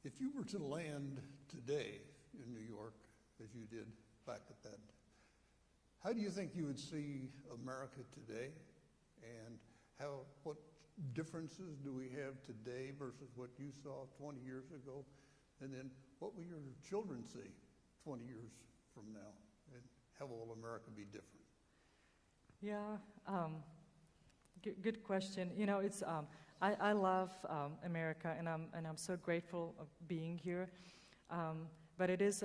If you were to land today in New York, as you did back at that, how do you think you would see America today? And what differences do we have today versus what you saw 20 years ago? And then what will your children see 20 years from now? And how will America be different? Yeah, good question. It's I love America, and I'm so grateful of being here. But it is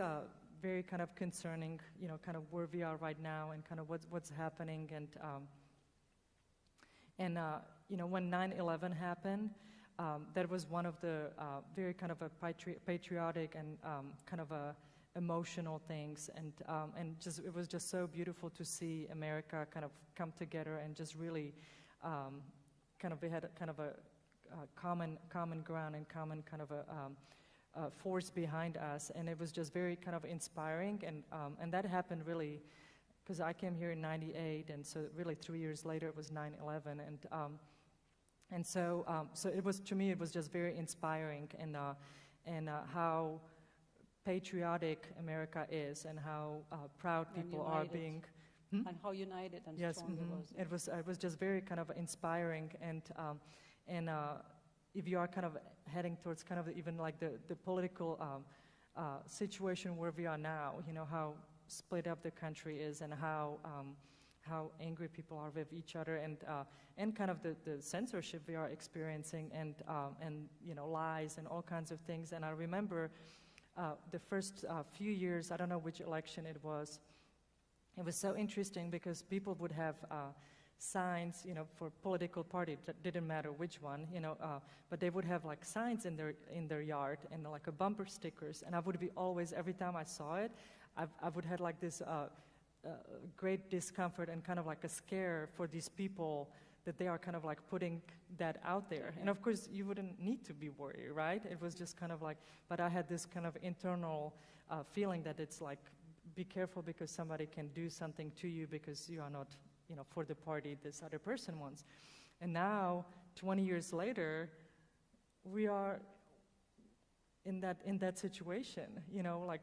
very kind of concerning, kind of where we are right now, and kind of what's happening. And when 9/11 happened, that was one of the very kind of a patriotic and kind of a emotional things, and just it was just so beautiful to see America kind of come together and just really we had kind of a common ground and common kind of a force behind us, and it was just very kind of inspiring, and that happened really because I came here in '98, and so really 3 years later it was 9/11, and so it was, to me, it was just very inspiring, and how patriotic America is, and how proud people are being. And how united and strong it was. It was just very kind of inspiring, and if you are kind of heading towards kind of even like the political situation where we are now, how split up the country is, and how angry people are with each other, and kind of the censorship we are experiencing, and lies and all kinds of things. And I remember the first few years, I don't know which election it was. It was so interesting because people would have signs, for political party. That didn't matter which one, but they would have like signs in their yard, and like a bumper stickers. And I would be always, every time I saw it, I would have like this great discomfort and kind of like a scare for these people that they are kind of like putting that out there. And of course, you wouldn't need to be worried, right? It was just kind of like, but I had this kind of internal feeling that it's like, be careful because somebody can do something to you because you are not, for the party this other person wants. And now, 20 years later, we are in that situation, like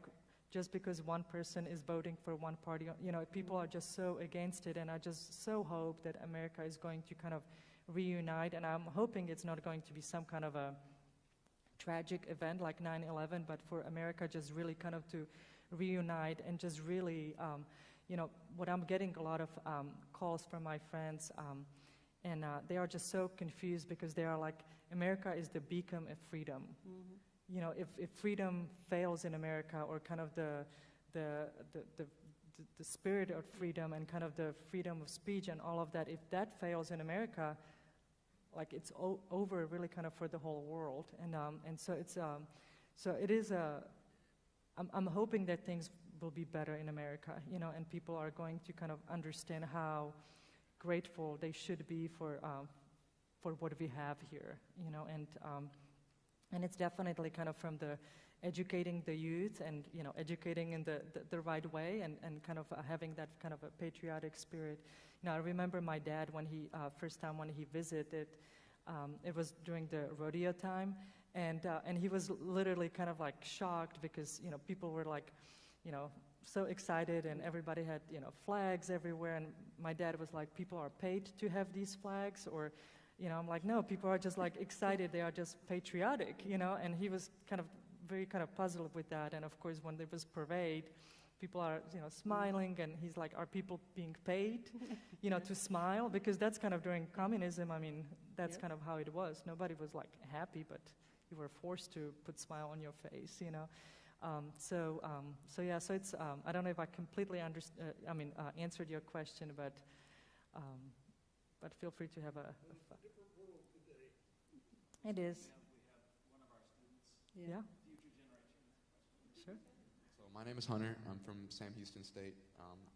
just because one person is voting for one party, people are just so against it, and I just so hope that America is going to kind of reunite, and I'm hoping it's not going to be some kind of a tragic event like 9/11, but for America just really kind of to reunite and just really, what I'm getting a lot of calls from my friends, and they are just so confused because they are like, America is the beacon of freedom. If freedom fails in America, or kind of the spirit of freedom and kind of the freedom of speech and all of that, if that fails in America, like it's over really kind of for the whole world. And so it's so it is a. I'm hoping that things will be better in America, and people are going to kind of understand how grateful they should be for what we have here, and it's definitely kind of from the educating the youth and, educating in the right way, and kind of having that kind of a patriotic spirit. I remember my dad when he, first time when he visited, it was during the rodeo time, and he was literally kind of like shocked because, people were like, so excited, and everybody had, flags everywhere, and my dad was like, people are paid to have these flags, or, I'm like, no, people are just like excited, they are just patriotic, and he was kind of very kind of puzzled with that. And of course, when there was parade, people are, smiling, and he's like, are people being paid, to smile? Because that's kind of during communism, I mean, that's kind of how it was. Nobody was like happy, but you were forced to put smile on your face, So it's, I don't know if I completely answered your question, but feel free to have a different world today. it is. We have one of our students, Yeah. future generation. Sure. So my name is Hunter. I'm from Sam Houston State.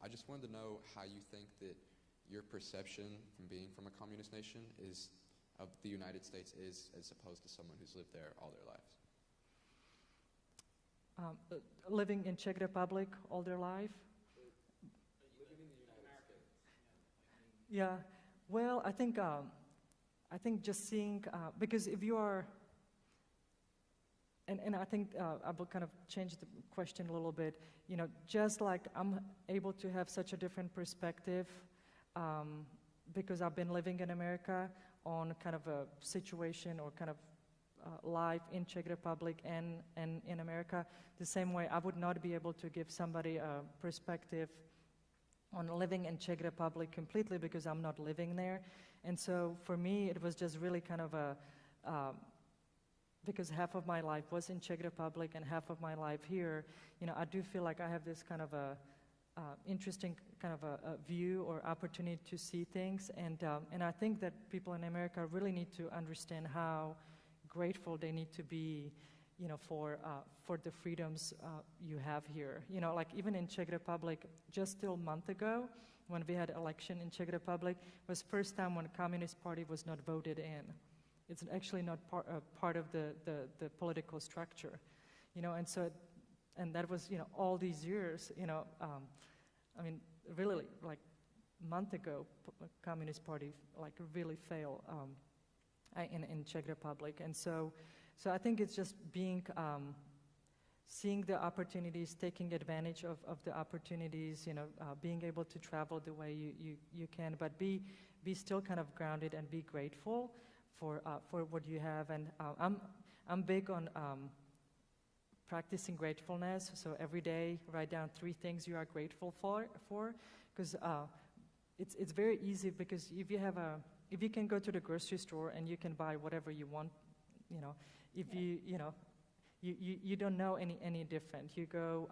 I just wanted to know how you think that your perception from being from a communist nation of the United States is as opposed to someone who's lived there all their lives. Living in Czech Republic all their life. Living in the United States. Yeah. Well, I think just seeing, because if you are, and I think I will kind of change the question a little bit, just like I'm able to have such a different perspective because I've been living in America on kind of a situation or kind of life in Czech Republic and in America, the same way I would not be able to give somebody a perspective on living in Czech Republic completely because I'm not living there. And so for me, it was just really kind of because half of my life was in Czech Republic and half of my life here, I do feel like I have this kind of a interesting kind of a view or opportunity to see things. And I think that people in America really need to understand how grateful they need to be, for the freedoms you have here. Like even in Czech Republic, just till a month ago, when we had election in Czech Republic, was first time when Communist Party was not voted in. It's actually not part of the political structure, and so, and that was, all these years, I mean, really, like a month ago, Communist Party, like, really failed in Czech Republic. And so I think it's just being, seeing the opportunities, taking advantage of the opportunities, being able to travel the way you can, but be still kind of grounded and be grateful for what you have. And I'm big on practicing gratefulness. So every day, write down 3 things you are grateful for, because it's very easy. Because if you can go to the grocery store and you can buy whatever you want, if you don't know any different. You go,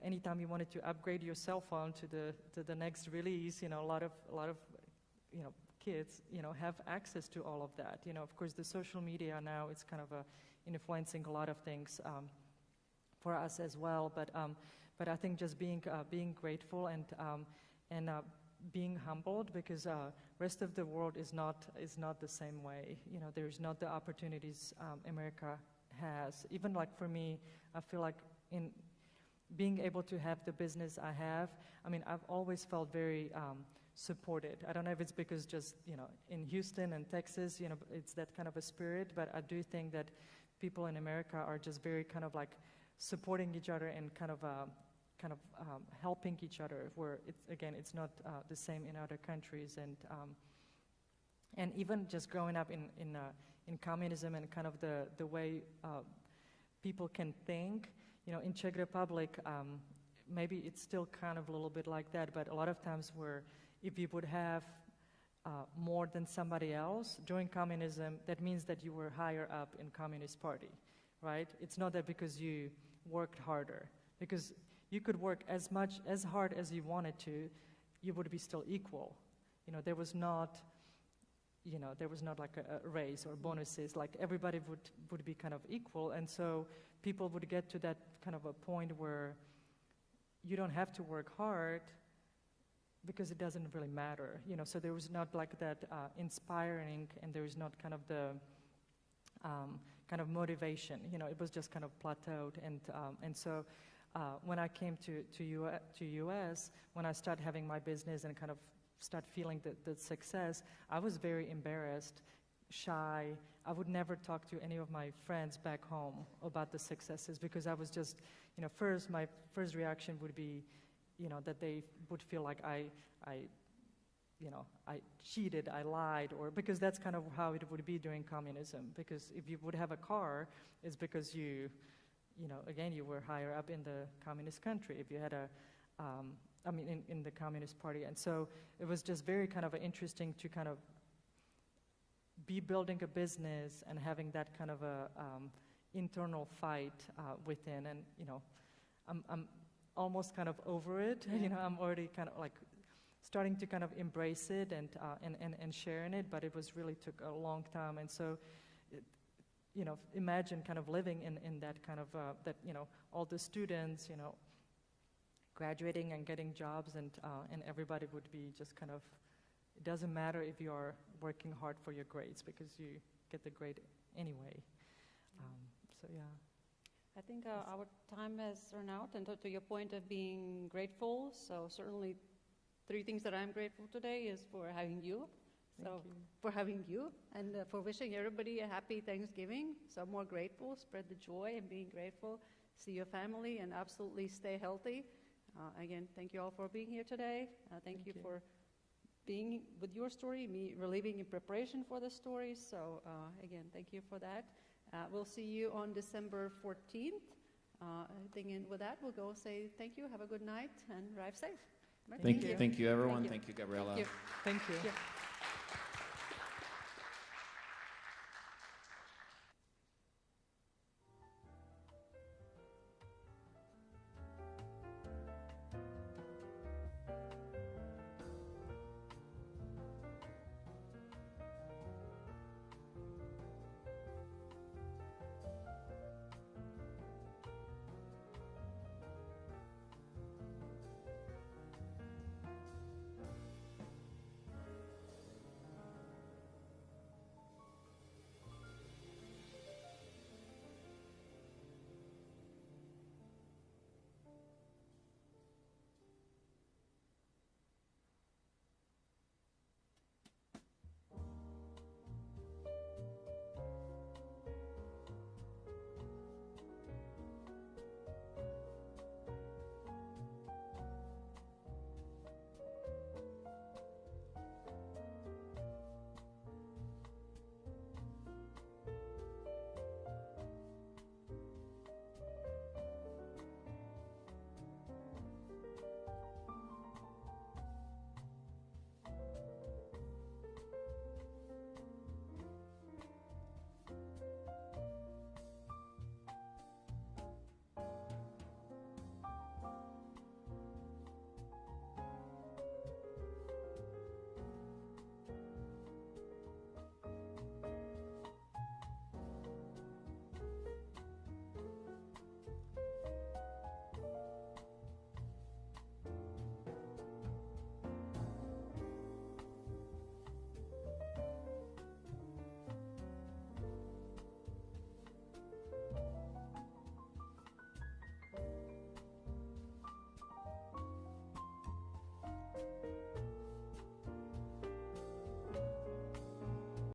anytime you wanted to upgrade your cell phone to the next release, a lot of kids, have access to all of that. Of course, the social media now, it's kind of influencing a lot of things for us as well. But I think just being grateful and being humbled, because rest of the world is not the same way. There's not the opportunities America has. Even like for me, I feel like in being able to have the business I have, I mean, I've always felt very supported. I don't know if it's because just, in Houston and Texas, it's that kind of a spirit, but I do think that people in America are just very kind of like supporting each other and kind of helping each other, where it's not the same in other countries. And even just growing up in communism and kind of the way people can think, in Czech Republic, maybe it's still kind of a little bit like that, but a lot of times where if you would have more than somebody else during communism, that means that you were higher up in Communist Party, right? It's not that because you worked harder, because you could work as hard as you wanted to, you would be still equal. There was not like a raise or bonuses, like everybody would be kind of equal. And so people would get to that kind of a point where you don't have to work hard because it doesn't really matter, so there was not like that inspiring, and there was not kind of the kind of motivation, it was just kind of plateaued. And so when I came to US, when I started having my business and kind of start feeling the success, I was very embarrassed, shy. I would never talk to any of my friends back home about the successes, because I was just, my first reaction would be, that they would feel like I cheated, I lied, or because that's kind of how it would be during communism. Because if you would have a car, it's because you again, you were higher up in the communist country, if you had in the Communist Party. And so it was just very kind of interesting to kind of be building a business and having that kind of a internal fight within. And, I'm almost kind of over it. Yeah. I'm already kind of like starting to kind of embrace it and sharing it, but it really took a long time. And so, imagine kind of living in that kind of, all the students, graduating and getting jobs, and everybody would be just kind of, it doesn't matter if you are working hard for your grades because you get the grade anyway. So yeah. I think our time has run out, and to your point of being grateful, so certainly 3 things that I'm grateful today is for having you. Thank you. For having you, and for wishing everybody a happy Thanksgiving. So more grateful, spread the joy and being grateful. See your family and absolutely stay healthy. Again, thank you all for being here today. Thank you for being with your story, me reliving in preparation for the story. So again, thank you for that. We'll see you on December 14th. I think with that, we'll go say thank you, have a good night, and drive safe. Right? Thank you, everyone. Thank you, Gabriela. Thank you. Thank you. Yeah.